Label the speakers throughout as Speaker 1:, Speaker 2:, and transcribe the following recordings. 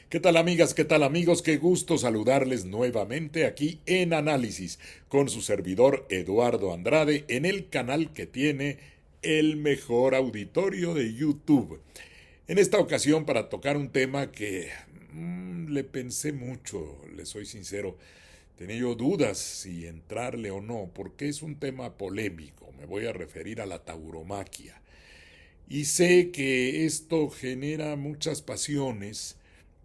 Speaker 1: ¿Qué tal amigas? ¿Qué tal amigos? Qué gusto saludarles nuevamente aquí en Análisis con su servidor Eduardo Andrade en el canal que tiene el mejor auditorio de YouTube. En esta ocasión para tocar un tema que le pensé mucho, le soy sincero. Tenía yo dudas si entrarle o no, porque es un tema polémico. Me voy a referir a la tauromaquia. Y sé que esto genera muchas pasiones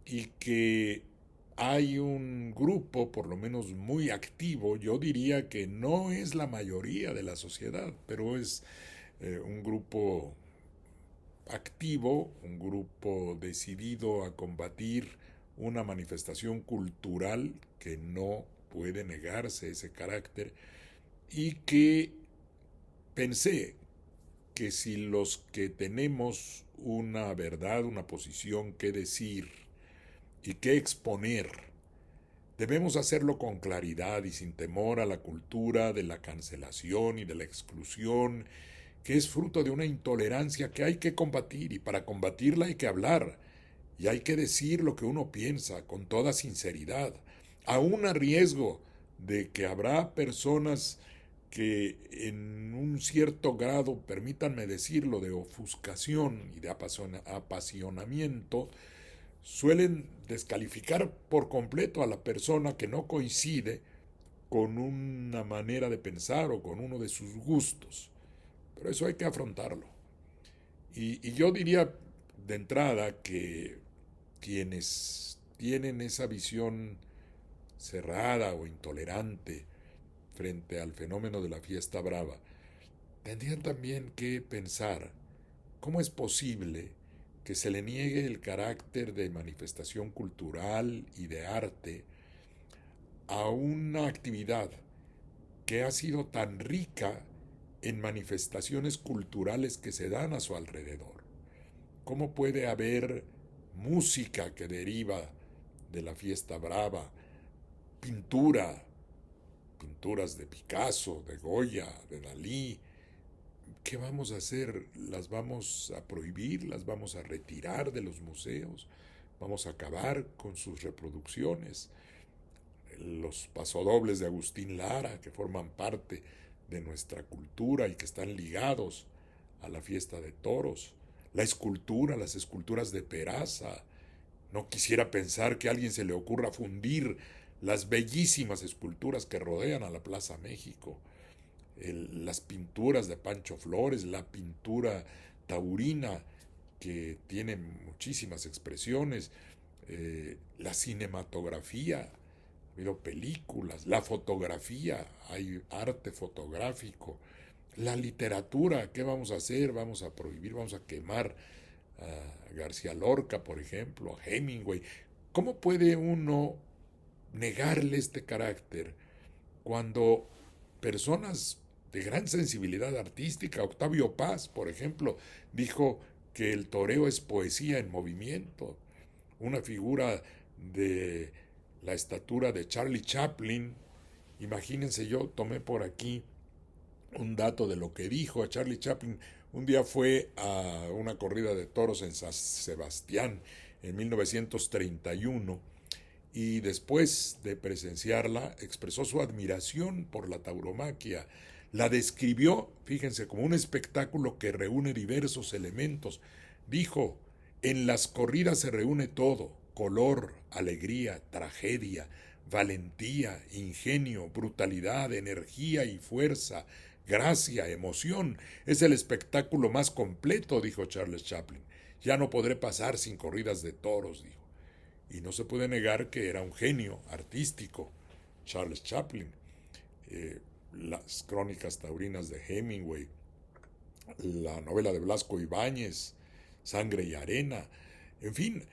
Speaker 1: y que hay un grupo, por lo menos muy activo, yo diría que no es la mayoría de la sociedad, pero es un grupo activo, un grupo decidido a combatir una manifestación cultural que no puede negarse ese carácter y que pensé que si los que tenemos una verdad, una posición que decir y que exponer, debemos hacerlo con claridad y sin temor a la cultura de la cancelación y de la exclusión, que es fruto de una intolerancia que hay que combatir y para combatirla hay que hablar y hay que decir lo que uno piensa con toda sinceridad, aún a riesgo de que habrá personas que en un cierto grado, permítanme decirlo, de ofuscación y de apasionamiento, suelen descalificar por completo a la persona que no coincide con una manera de pensar o con uno de sus gustos. Pero eso hay que afrontarlo. Y yo diría de entrada que quienes tienen esa visión cerrada o intolerante frente al fenómeno de la fiesta brava, tendrían también que pensar cómo es posible que se le niegue el carácter de manifestación cultural y de arte a una actividad que ha sido tan rica en manifestaciones culturales que se dan a su alrededor. ¿Cómo puede haber música que deriva de la fiesta brava, pintura, pinturas de Picasso, de Goya, de Dalí? ¿Qué vamos a hacer? ¿Las vamos a prohibir? ¿Las vamos a retirar de los museos? ¿Vamos a acabar con sus reproducciones? Los pasodobles de Agustín Lara, que forman parte de nuestra cultura y que están ligados a la fiesta de toros. La escultura, las esculturas de Peraza. No quisiera pensar que a alguien se le ocurra fundir las bellísimas esculturas que rodean a la Plaza México, las pinturas de Pancho Flores, la pintura taurina, que tiene muchísimas expresiones, la cinematografía, ha habido películas, la fotografía, hay arte fotográfico, la literatura, ¿qué vamos a hacer? Vamos a prohibir, vamos a quemar a García Lorca, por ejemplo, a Hemingway. ¿Cómo puede uno negarle este carácter cuando personas de gran sensibilidad artística, Octavio Paz, por ejemplo, dijo que el toreo es poesía en movimiento, una figura de la estatura de Charlie Chaplin? Imagínense, yo tomé por aquí un dato de lo que dijo Charlie Chaplin. Un día fue a una corrida de toros en San Sebastián en 1931 y después de presenciarla expresó su admiración por la tauromaquia. La describió, fíjense, como un espectáculo que reúne diversos elementos. Dijo, en las corridas se reúne todo: color, alegría, tragedia, valentía, ingenio, brutalidad, energía y fuerza, gracia, emoción. Es el espectáculo más completo, dijo Charles Chaplin. Ya no podré pasar sin corridas de toros, dijo. Y no se puede negar que era un genio artístico, Charles Chaplin. Las crónicas taurinas de Hemingway, la novela de Blasco Ibáñez, Sangre y Arena, en fin,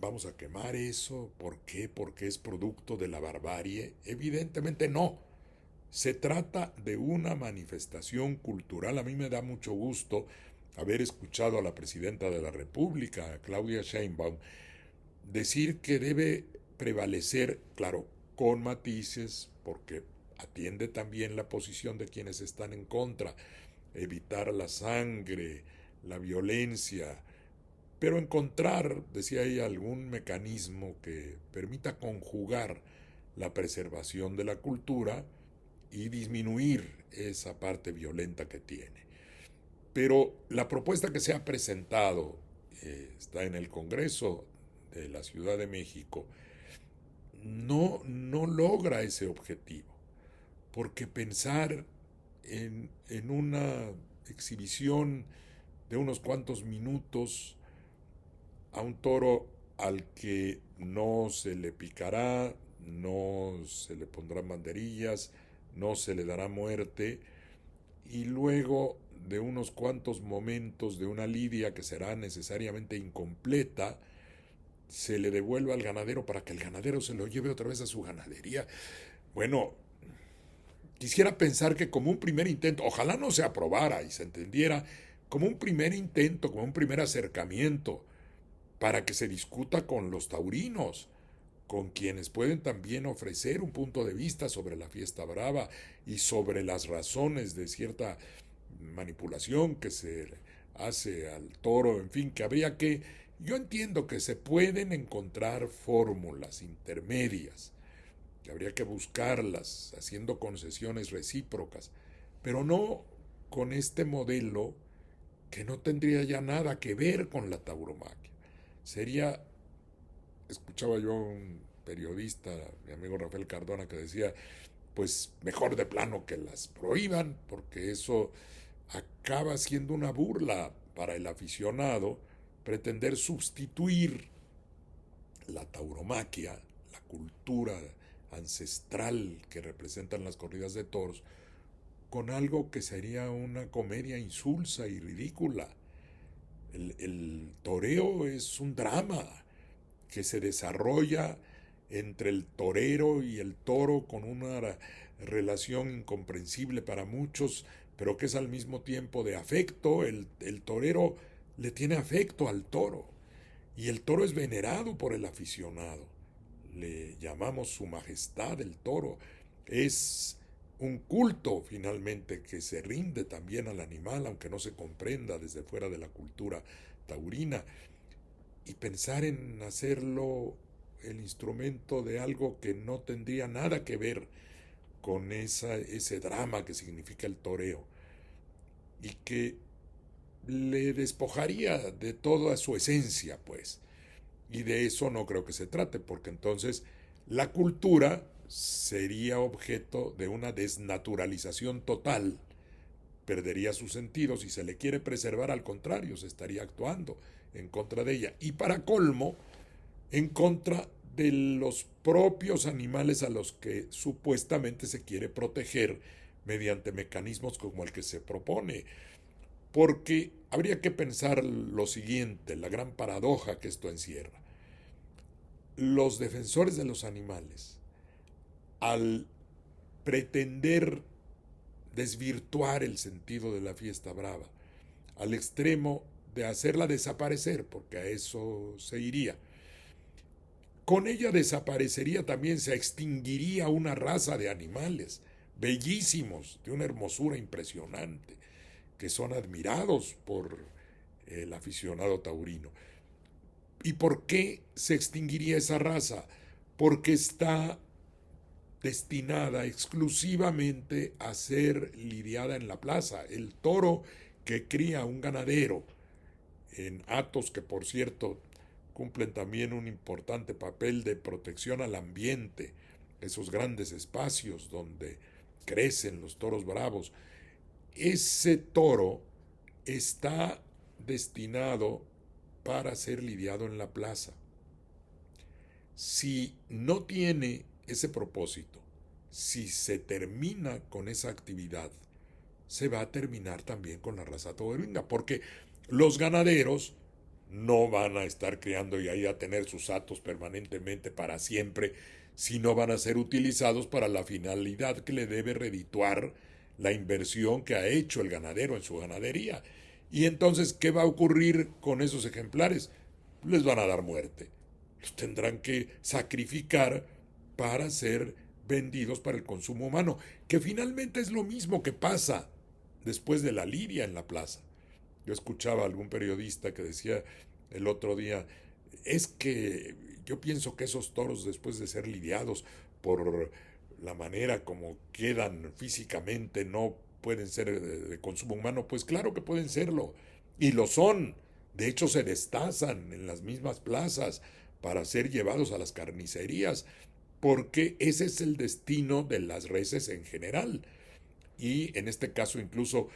Speaker 1: ¿vamos a quemar eso? ¿Por qué? ¿Porque es producto de la barbarie? Evidentemente no. Se trata de una manifestación cultural. A mí me da mucho gusto haber escuchado a la presidenta de la República, Claudia Sheinbaum, decir que debe prevalecer, claro, con matices, porque atiende también la posición de quienes están en contra, evitar la sangre, la violencia, pero encontrar, decía ella, algún mecanismo que permita conjugar la preservación de la cultura y disminuir esa parte violenta que tiene. Pero la propuesta que se ha presentado, está en el Congreso de la Ciudad de México, no logra ese objetivo, porque pensar en una exhibición de unos cuantos minutos a un toro al que no se le picará, no se le pondrán banderillas, no se le dará muerte, y luego de unos cuantos momentos de una lidia que será necesariamente incompleta, se le devuelve al ganadero para que el ganadero se lo lleve otra vez a su ganadería. Bueno, quisiera pensar que como un primer intento, ojalá no se aprobara y se entendiera como un primer intento, como un primer acercamiento, para que se discuta con los taurinos, con quienes pueden también ofrecer un punto de vista sobre la fiesta brava y sobre las razones de cierta manipulación que se hace al toro, en fin, que habría que... Yo entiendo que se pueden encontrar fórmulas intermedias, que habría que buscarlas haciendo concesiones recíprocas, pero no con este modelo que no tendría ya nada que ver con la tauromaquia. Sería, escuchaba yo a un periodista, mi amigo Rafael Cardona, que decía, pues mejor de plano que las prohíban, porque eso acaba siendo una burla para el aficionado pretender sustituir la tauromaquia, la cultura ancestral que representan las corridas de toros, con algo que sería una comedia insulsa y ridícula. El toreo es un drama que se desarrolla entre el torero y el toro con una relación incomprensible para muchos, pero que es al mismo tiempo de afecto. El torero le tiene afecto al toro y el toro es venerado por el aficionado. Le llamamos su majestad el toro. Es un culto finalmente que se rinde también al animal, aunque no se comprenda desde fuera de la cultura taurina. Y pensar en hacerlo el instrumento de algo que no tendría nada que ver con ese drama que significa el toreo y que le despojaría de toda su esencia, pues. Y de eso no creo que se trate, porque entonces la cultura sería objeto de una desnaturalización total, perdería su sentido. Si se le quiere preservar, al contrario, se estaría actuando en contra de ella. Y para colmo, en contra de los propios animales a los que supuestamente se quiere proteger mediante mecanismos como el que se propone. Porque habría que pensar lo siguiente, la gran paradoja que esto encierra. Los defensores de los animales, al pretender desvirtuar el sentido de la fiesta brava, al extremo de hacerla desaparecer, porque a eso se iría, con ella desaparecería también, se extinguiría una raza de animales bellísimos, de una hermosura impresionante, que son admirados por el aficionado taurino. ¿Y por qué se extinguiría esa raza? Porque está destinada exclusivamente a ser lidiada en la plaza. El toro que cría un ganadero en hatos que, por cierto, cumplen también un importante papel de protección al ambiente, esos grandes espacios donde crecen los toros bravos, ese toro está destinado para ser lidiado en la plaza. Si no tiene ese propósito, si se termina con esa actividad, se va a terminar también con la raza taurina, porque los ganaderos no van a estar criando y ahí a tener sus hatos permanentemente para siempre, sino van a ser utilizados para la finalidad que le debe redituar la inversión que ha hecho el ganadero en su ganadería. Y entonces, ¿qué va a ocurrir con esos ejemplares? Les van a dar muerte. Los tendrán que sacrificar para ser vendidos para el consumo humano, que finalmente es lo mismo que pasa después de la lidia en la plaza. Yo escuchaba a algún periodista que decía, el otro día, es que yo pienso que esos toros, después de ser lidiados por la manera como quedan físicamente, no pueden ser de consumo humano. Pues claro que pueden serlo, y lo son. De hecho, se destazan en las mismas plazas para ser llevados a las carnicerías, porque ese es el destino de las reses en general. Y en este caso incluso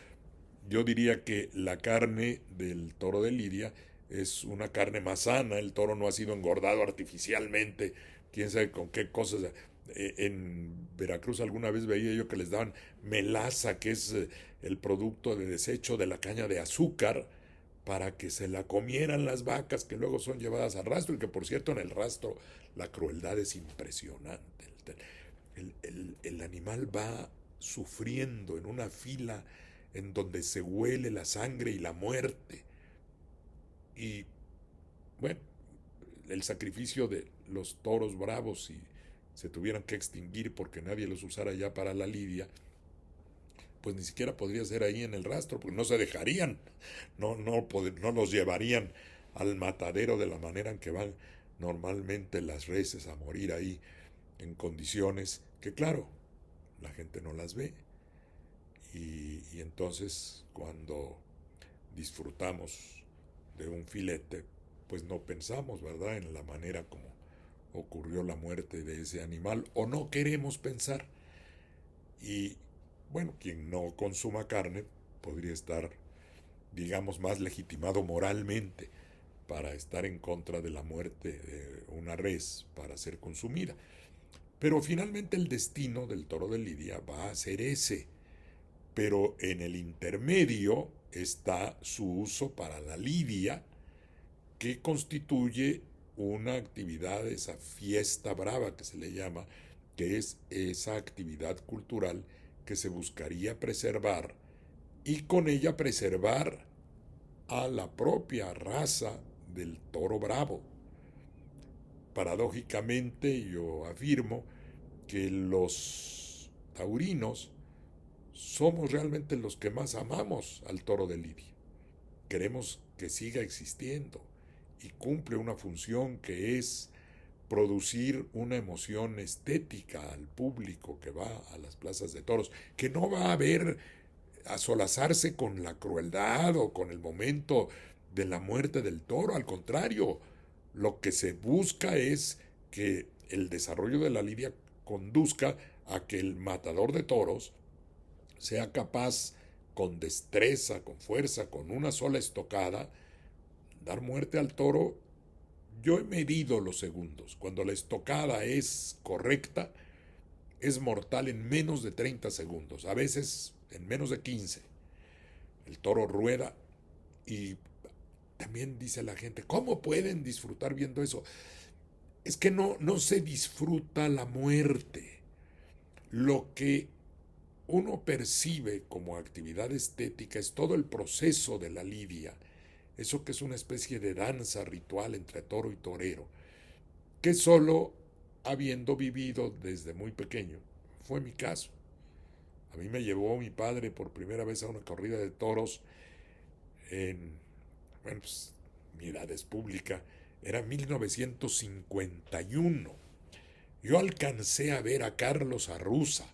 Speaker 1: yo diría que la carne del toro de Lidia es una carne más sana. El toro no ha sido engordado artificialmente, quién sabe con qué cosas. En Veracruz alguna vez veía yo que les daban melaza, que es el producto de desecho de la caña de azúcar, para que se la comieran las vacas que luego son llevadas al rastro, y que por cierto en el rastro la crueldad es impresionante. El animal va sufriendo en una fila en donde se huele la sangre y la muerte. Y bueno, el sacrificio de los toros bravos, si se tuvieran que extinguir porque nadie los usara ya para la lidia, pues ni siquiera podría ser ahí en el rastro, porque no se dejarían, no los llevarían al matadero de la manera en que van normalmente las reses a morir ahí, en condiciones que claro, la gente no las ve. Y entonces cuando disfrutamos de un filete, pues no pensamos, ¿verdad?, en la manera como ocurrió la muerte de ese animal, o no queremos pensar. Y bueno, quien no consuma carne podría estar, digamos, más legitimado moralmente para estar en contra de la muerte de una res para ser consumida. Pero finalmente el destino del toro de Lidia va a ser ese. Pero en el intermedio está su uso para la lidia, que constituye una actividad, esa fiesta brava que se le llama, que es esa actividad cultural que se buscaría preservar, y con ella preservar a la propia raza del toro bravo. Paradójicamente, yo afirmo que los taurinos somos realmente los que más amamos al toro de Lidia. Queremos que siga existiendo y cumple una función, que es producir una emoción estética al público que va a las plazas de toros, que no va a ver a solazarse con la crueldad o con el momento de la muerte del toro. Al contrario, lo que se busca es que el desarrollo de la lidia conduzca a que el matador de toros sea capaz, con destreza, con fuerza, con una sola estocada, dar muerte al toro. Yo he medido los segundos. Cuando la estocada es correcta, es mortal en menos de 30 segundos, a veces en menos de 15. El toro rueda. Y también dice la gente, ¿cómo pueden disfrutar viendo eso? Es que no se disfruta la muerte. Lo que uno percibe como actividad estética es todo el proceso de la lidia, eso que es una especie de danza ritual entre toro y torero, que solo habiendo vivido desde muy pequeño, fue mi caso. A mí me llevó mi padre por primera vez a una corrida de toros en, bueno, pues, mi edad es pública, era 1951. Yo alcancé a ver a Carlos Arruza.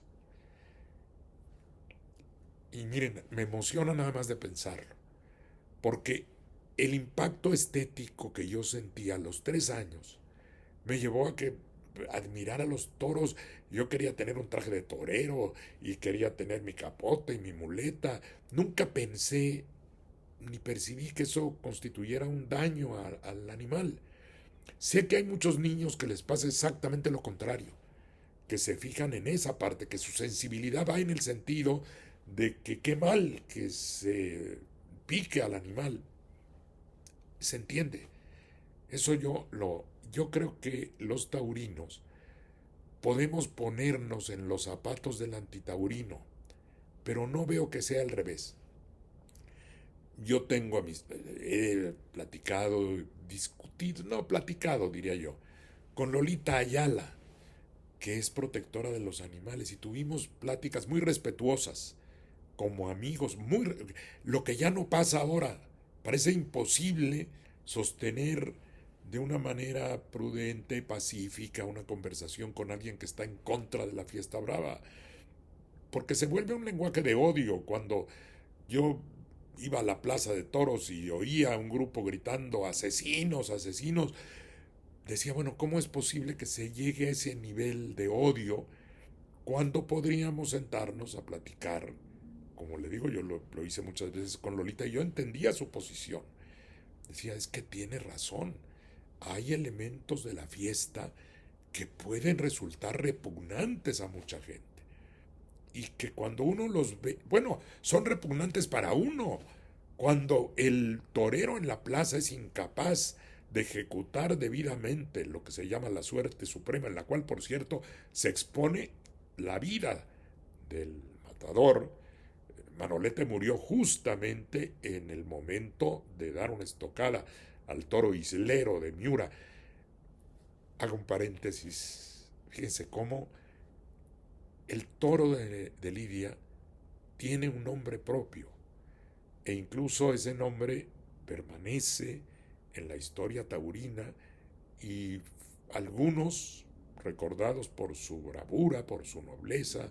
Speaker 1: Y miren, me emociona nada más de pensarlo, porque el impacto estético que yo sentí a los 3 años me llevó a que admirar a los toros. Yo quería tener un traje de torero y quería tener mi capote y mi muleta. Nunca pensé ni percibí que eso constituyera un daño al animal. Sé que hay muchos niños que les pasa exactamente lo contrario, que se fijan en esa parte, que su sensibilidad va en el sentido de que qué mal que se pique al animal. Se entiende. Eso yo creo que los taurinos podemos ponernos en los zapatos del antitaurino, pero no veo que sea al revés. Yo tengo he platicado, discutido, no platicado diría yo, con Lolita Ayala, que es protectora de los animales, y tuvimos pláticas muy respetuosas, como amigos, lo que ya no pasa ahora. Parece imposible sostener de una manera prudente, pacífica, una conversación con alguien que está en contra de la fiesta brava. Porque se vuelve un lenguaje de odio. Cuando yo iba a la plaza de toros y oía a un grupo gritando asesinos, asesinos, decía, bueno, ¿cómo es posible que se llegue a ese nivel de odio cuando podríamos sentarnos a platicar? Como le digo, yo lo hice muchas veces con Lolita y yo entendía su posición. Decía, es que tiene razón. Hay elementos de la fiesta que pueden resultar repugnantes a mucha gente. Y que cuando uno los ve, bueno, son repugnantes para uno. Cuando el torero en la plaza es incapaz de ejecutar debidamente lo que se llama la suerte suprema, en la cual, por cierto, se expone la vida del matador. Manolete murió justamente en el momento de dar una estocada al toro islero de Miura. Hago un paréntesis. Fíjense cómo el toro de Lidia tiene un nombre propio e incluso ese nombre permanece en la historia taurina y algunos recordados por su bravura, por su nobleza,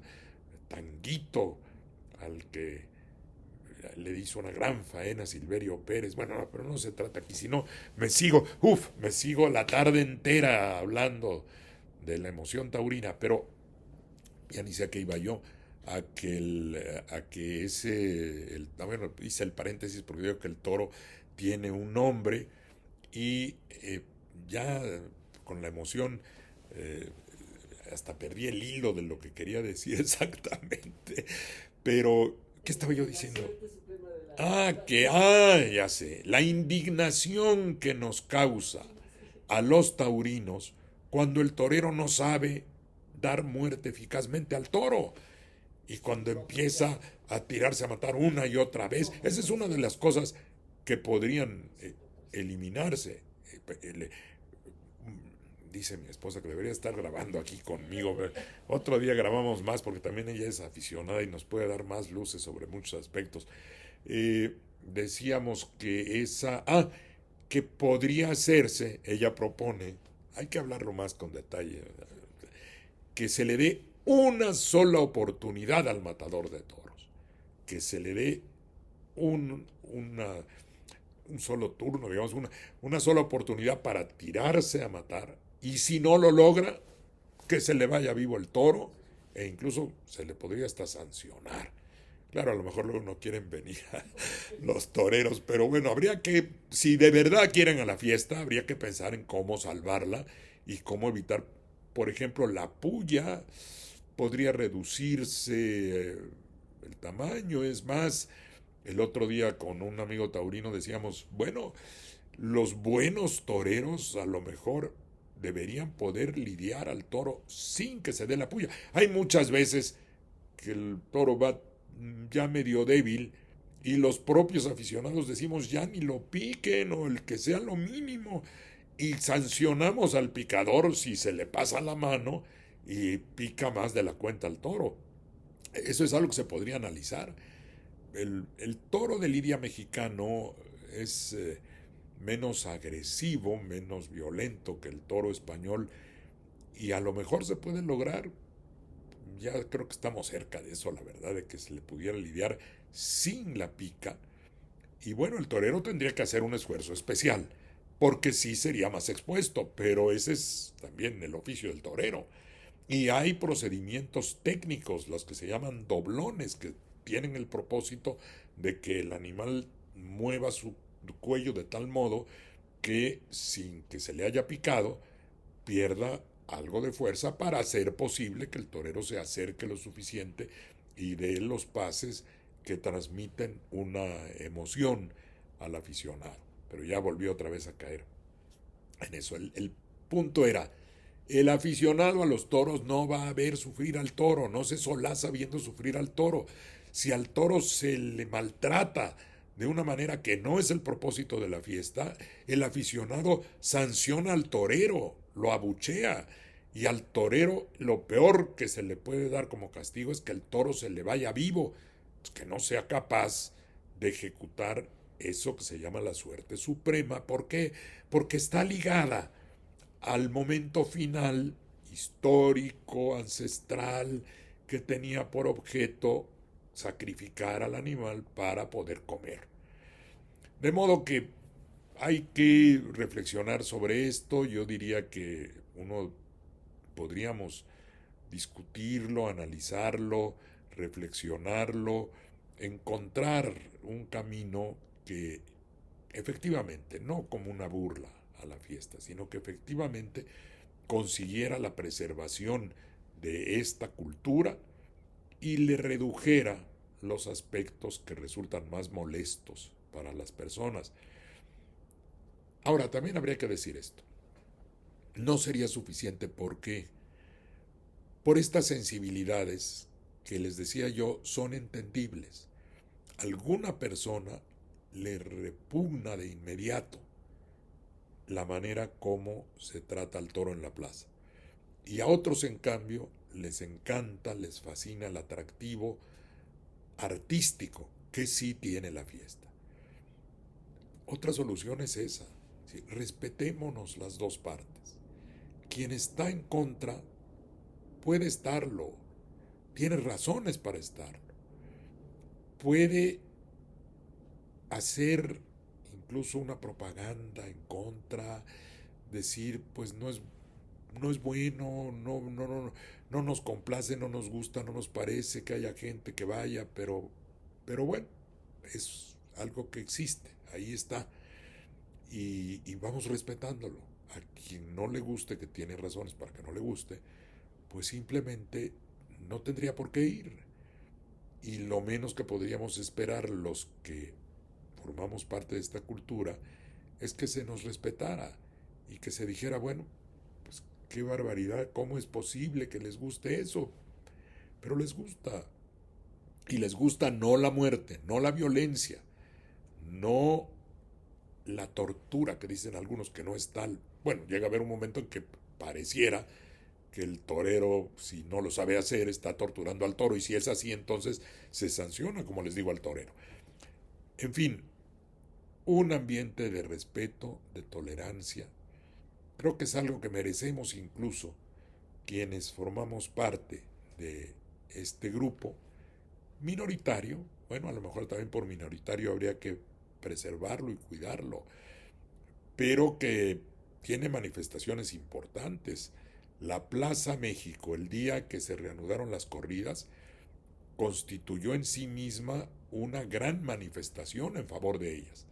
Speaker 1: Tanguito, al que le hizo una gran faena Silverio Pérez. Bueno, no, pero no se trata aquí, sino me sigo la tarde entera hablando de la emoción taurina, pero ya ni sé a qué iba yo, bueno, hice el paréntesis porque digo que el toro tiene un nombre y ya con la emoción eh, hasta perdí el hilo de lo que quería decir exactamente, pero ¿qué estaba yo diciendo? Ya sé, la indignación que nos causa a los taurinos cuando el torero no sabe dar muerte eficazmente al toro y cuando empieza a tirarse a matar una y otra vez. Esa es una de las cosas que podrían eliminarse. Dice mi esposa que debería estar grabando aquí conmigo. Otro día grabamos más porque también ella es aficionada y nos puede dar más luces sobre muchos aspectos. Decíamos que que podría hacerse, ella propone, hay que hablarlo más con detalle, que se le dé una sola oportunidad al matador de toros, que se le dé un solo turno, digamos, una sola oportunidad para tirarse a matar, y si no lo logra, que se le vaya vivo el toro, e incluso se le podría hasta sancionar. Claro, a lo mejor luego no quieren venir los toreros, pero bueno, habría que, si de verdad quieren a la fiesta, habría que pensar en cómo salvarla y cómo evitar, por ejemplo, la puya. Podría reducirse el tamaño. Es más, el otro día con un amigo taurino decíamos, bueno, los buenos toreros a lo mejor deberían poder lidiar al toro sin que se dé la puya. Hay muchas veces que el toro va ya medio débil y los propios aficionados decimos ya ni lo piquen o el que sea lo mínimo y sancionamos al picador si se le pasa la mano y pica más de la cuenta al toro. Eso es algo que se podría analizar. El toro de lidia mexicano es menos agresivo, menos violento que el toro español y a lo mejor se puede lograr. Ya creo que estamos cerca de eso, la verdad, de que se le pudiera lidiar sin la pica. Y bueno, el torero tendría que hacer un esfuerzo especial, porque sí sería más expuesto, pero ese es también el oficio del torero. Y hay procedimientos técnicos, los que se llaman doblones, que tienen el propósito de que el animal mueva su cuello de tal modo que sin que se le haya picado pierda algo de fuerza para hacer posible que el torero se acerque lo suficiente y dé los pases que transmiten una emoción al aficionado. Pero ya volvió otra vez a caer en eso. El punto era, el aficionado a los toros no va a ver sufrir al toro, no se solaza viendo sufrir al toro. Si al toro se le maltrata de una manera que no es el propósito de la fiesta, el aficionado sanciona al torero, lo abuchea. Y al torero lo peor que se le puede dar como castigo es que el toro se le vaya vivo, que no sea capaz de ejecutar eso que se llama la suerte suprema. ¿Por qué? Porque está ligada al momento final histórico, ancestral, que tenía por objeto sacrificar al animal para poder comer. De modo que hay que reflexionar sobre esto. Yo diría que podríamos discutirlo, analizarlo, reflexionarlo, encontrar un camino que efectivamente, no como una burla a la fiesta, sino que efectivamente consiguiera la preservación de esta cultura y le redujera los aspectos que resultan más molestos para las personas. Ahora, también habría que decir esto. No sería suficiente porque por estas sensibilidades que les decía yo son entendibles. Alguna persona le repugna de inmediato la manera como se trata al toro en la plaza. Y a otros, en cambio, les encanta, les fascina el atractivo artístico que sí tiene la fiesta. Otra solución es esa. ¿Sí? Respetémonos las dos partes. Quien está en contra puede estarlo, tiene razones para estarlo. Puede hacer incluso una propaganda en contra, decir, pues no es bueno, no nos complace, no nos gusta, no nos parece que haya gente que vaya, pero bueno, es algo que existe, ahí está, y vamos respetándolo. A quien no le guste, que tiene razones para que no le guste, pues simplemente no tendría por qué ir. Y lo menos que podríamos esperar los que formamos parte de esta cultura es que se nos respetara y que se dijera, bueno, pues qué barbaridad, ¿cómo es posible que les guste eso? Pero les gusta. Y les gusta no la muerte, no la violencia, no la tortura que dicen algunos que no es tal. Bueno, llega a haber un momento en que pareciera que el torero, si no lo sabe hacer, está torturando al toro, y si es así, entonces se sanciona, como les digo, al torero. En fin, un ambiente de respeto, de tolerancia, creo que es algo que merecemos incluso quienes formamos parte de este grupo minoritario. Bueno, a lo mejor también por minoritario habría que preservarlo y cuidarlo, pero que tiene manifestaciones importantes. La Plaza México, el día que se reanudaron las corridas, constituyó en sí misma una gran manifestación en favor de ellas.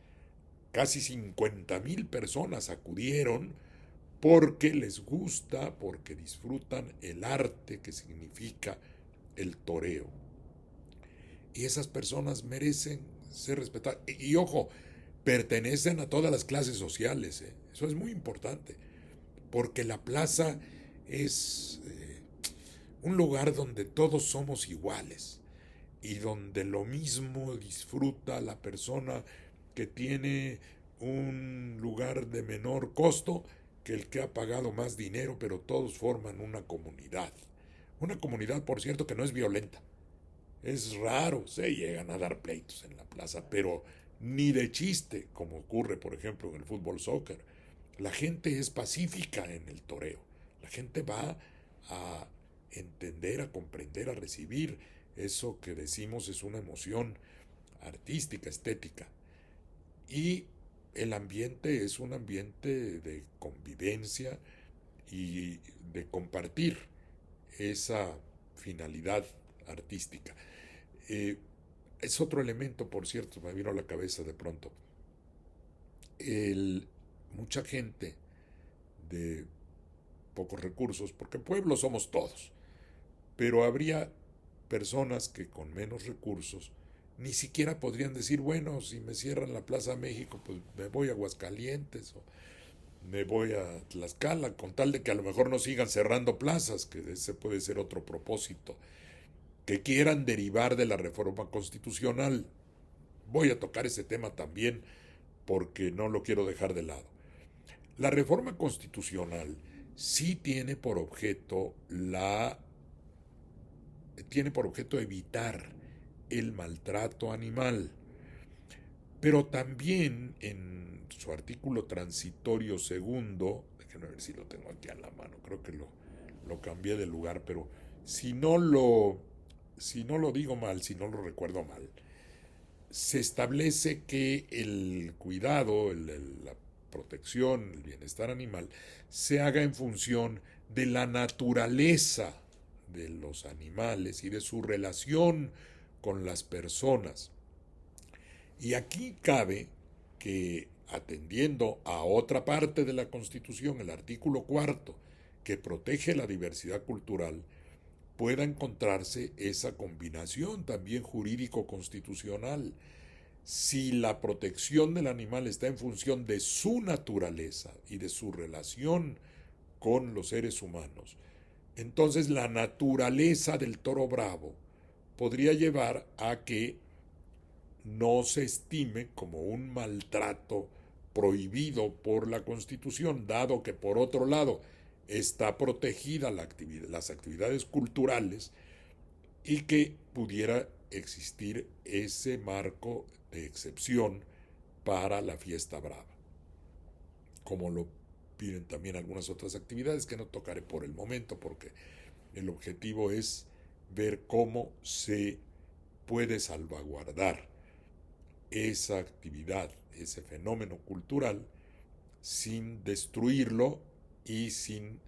Speaker 1: Casi 50,000 personas acudieron porque les gusta, porque disfrutan el arte que significa el toreo. Y esas personas merecen ser respetadas. Y ojo, pertenecen a todas las clases sociales. Eso es muy importante, porque la plaza es un lugar donde todos somos iguales y donde lo mismo disfruta la persona que tiene un lugar de menor costo que el que ha pagado más dinero, pero todos forman una comunidad. Una comunidad, por cierto, que no es violenta. Es raro, se llegan a dar pleitos en la plaza, pero ni de chiste, como ocurre, por ejemplo, en el fútbol soccer. La gente es pacífica en el toreo. La gente va a entender, a comprender, a recibir. Eso que decimos es una emoción artística, estética. Y el ambiente es un ambiente de convivencia y de compartir esa finalidad artística. Es otro elemento, por cierto, me vino a la cabeza de pronto. Mucha gente de pocos recursos, porque pueblos somos todos, pero habría personas que con menos recursos ni siquiera podrían decir, bueno, si me cierran la Plaza México, pues me voy a Aguascalientes o me voy a Tlaxcala, con tal de que a lo mejor no sigan cerrando plazas, que ese puede ser otro propósito, que quieran derivar de la reforma constitucional. Voy a tocar ese tema también porque no lo quiero dejar de lado. La reforma constitucional sí tiene por objeto evitar el maltrato animal, Pero también en su artículo transitorio segundo, déjenme ver si lo tengo aquí a la mano, creo que lo cambié de lugar, pero si no lo, si no lo digo mal, si no lo recuerdo mal, se establece que el cuidado, la protección, el bienestar animal, se haga en función de la naturaleza de los animales y de su relación con las personas. Y aquí cabe que, atendiendo a otra parte de la Constitución, el artículo cuarto, que protege la diversidad cultural, pueda encontrarse esa combinación también jurídico-constitucional. Si la protección del animal está en función de su naturaleza y de su relación con los seres humanos, entonces la naturaleza del toro bravo podría llevar a que no se estime como un maltrato prohibido por la Constitución, dado que por otro lado está protegida las actividades culturales y que pudiera existir ese marco de excepción para la fiesta brava, como lo piden también algunas otras actividades que no tocaré por el momento porque el objetivo es ver cómo se puede salvaguardar esa actividad, ese fenómeno cultural, sin destruirlo y sin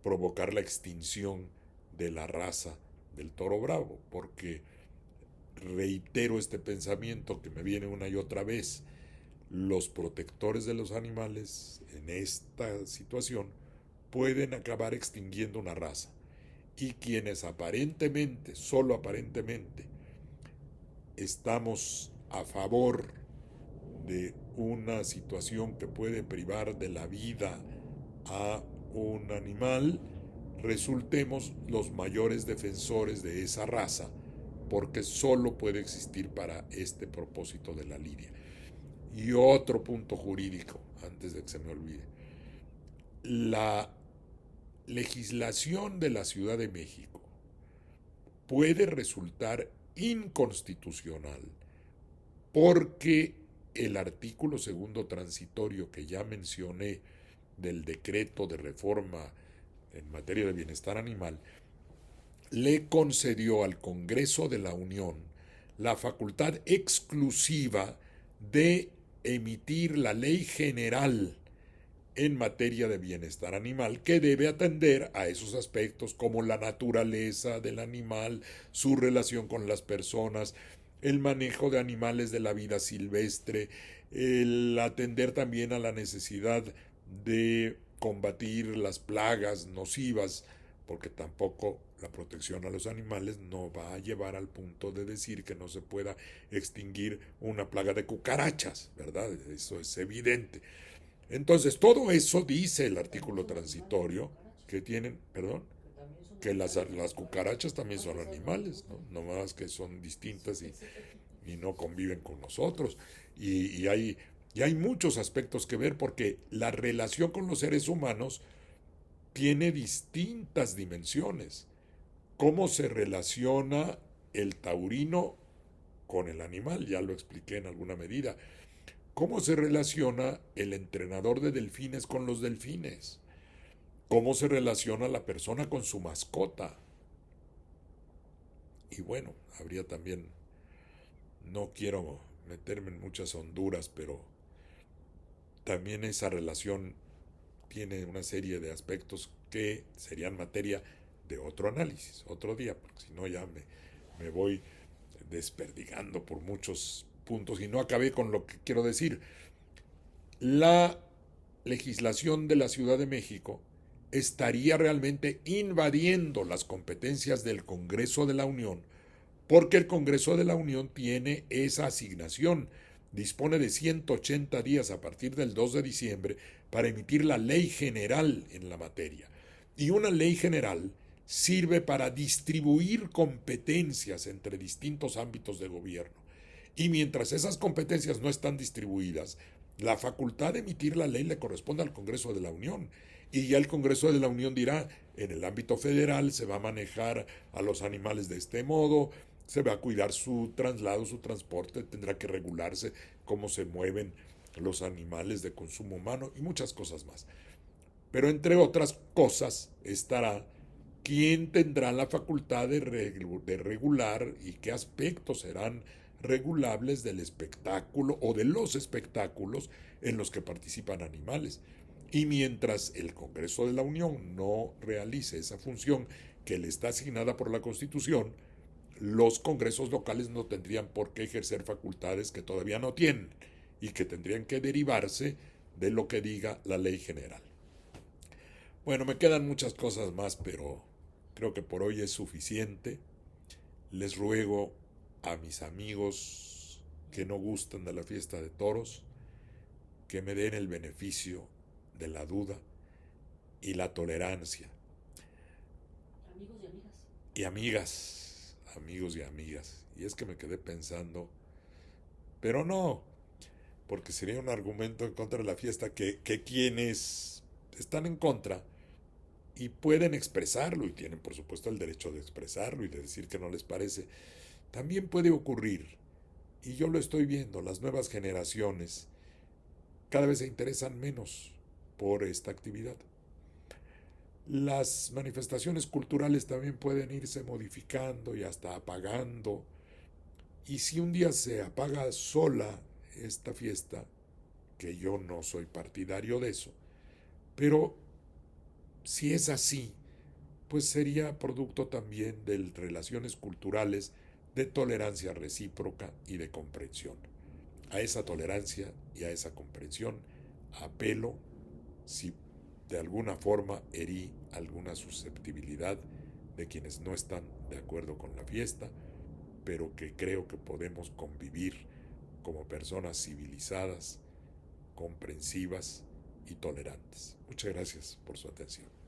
Speaker 1: provocar la extinción de la raza del toro bravo, porque reitero este pensamiento que me viene una y otra vez, los protectores de los animales en esta situación pueden acabar extinguiendo una raza, y quienes aparentemente, solo aparentemente, estamos a favor de una situación que puede privar de la vida a un animal, resultemos los mayores defensores de esa raza, porque solo puede existir para este propósito de la lidia. Y otro punto jurídico, antes de que se me olvide. La legislación de la Ciudad de México puede resultar inconstitucional porque el artículo segundo transitorio que ya mencioné del decreto de reforma en materia de bienestar animal le concedió al Congreso de la Unión la facultad exclusiva de emitir la ley general en materia de bienestar animal que debe atender a esos aspectos como la naturaleza del animal, su relación con las personas, el manejo de animales de la vida silvestre, el atender también a la necesidad de combatir las plagas nocivas, porque tampoco la protección a los animales no va a llevar al punto de decir que no se pueda extinguir una plaga de cucarachas, ¿verdad? Eso es evidente. Entonces, todo eso dice el artículo transitorio que tienen, perdón, que las cucarachas también son animales, ¿no? No más que son distintas y no conviven con nosotros. Y hay muchos aspectos que ver porque la relación con los seres humanos tiene distintas dimensiones. ¿Cómo se relaciona el taurino con el animal? Ya lo expliqué en alguna medida. ¿Cómo se relaciona el entrenador de delfines con los delfines? ¿Cómo se relaciona la persona con su mascota? Y bueno, habría también, no quiero meterme en muchas honduras, pero también esa relación tiene una serie de aspectos que serían materia de otro análisis, otro día, porque si no ya me voy desperdigando por muchos puntos y no acabé con lo que quiero decir. La legislación de la Ciudad de México estaría realmente invadiendo las competencias del Congreso de la Unión, porque el Congreso de la Unión tiene esa asignación, dispone de 180 días a partir del 2 de diciembre para emitir la ley general en la materia. Y una ley general sirve para distribuir competencias entre distintos ámbitos de gobierno. Y mientras esas competencias no están distribuidas, la facultad de emitir la ley le corresponde al Congreso de la Unión. Y ya el Congreso de la Unión dirá, en el ámbito federal se va a manejar a los animales de este modo, se va a cuidar su traslado, su transporte, tendrá que regularse cómo se mueven los animales de consumo humano y muchas cosas más. Pero entre otras cosas estará quién tendrá la facultad de regular y qué aspectos serán regulables del espectáculo o de los espectáculos en los que participan animales. Y mientras el Congreso de la Unión no realice esa función que le está asignada por la Constitución, los congresos locales no tendrían por qué ejercer facultades que todavía no tienen y que tendrían que derivarse de lo que diga la ley general. Bueno, me quedan muchas cosas más, pero creo que por hoy es suficiente. Les ruego a mis amigos que no gustan de la fiesta de toros que me den el beneficio de la duda y la tolerancia.
Speaker 2: Amigos y amigas.
Speaker 1: Y amigas, amigos y amigas. Y es que me quedé pensando, pero no, porque sería un argumento en contra de la fiesta que quienes están en contra y pueden expresarlo y tienen por supuesto el derecho de expresarlo y de decir que no les parece, también puede ocurrir, y yo lo estoy viendo, las nuevas generaciones cada vez se interesan menos por esta actividad. Las manifestaciones culturales también pueden irse modificando y hasta apagando. Y si un día se apaga sola esta fiesta, que yo no soy partidario de eso, pero si es así, pues sería producto también de relaciones culturales de tolerancia recíproca y de comprensión. A esa tolerancia y a esa comprensión apelo si de alguna forma herí alguna susceptibilidad de quienes no están de acuerdo con la fiesta, pero que creo que podemos convivir como personas civilizadas, comprensivas y tolerantes. Muchas gracias por su atención.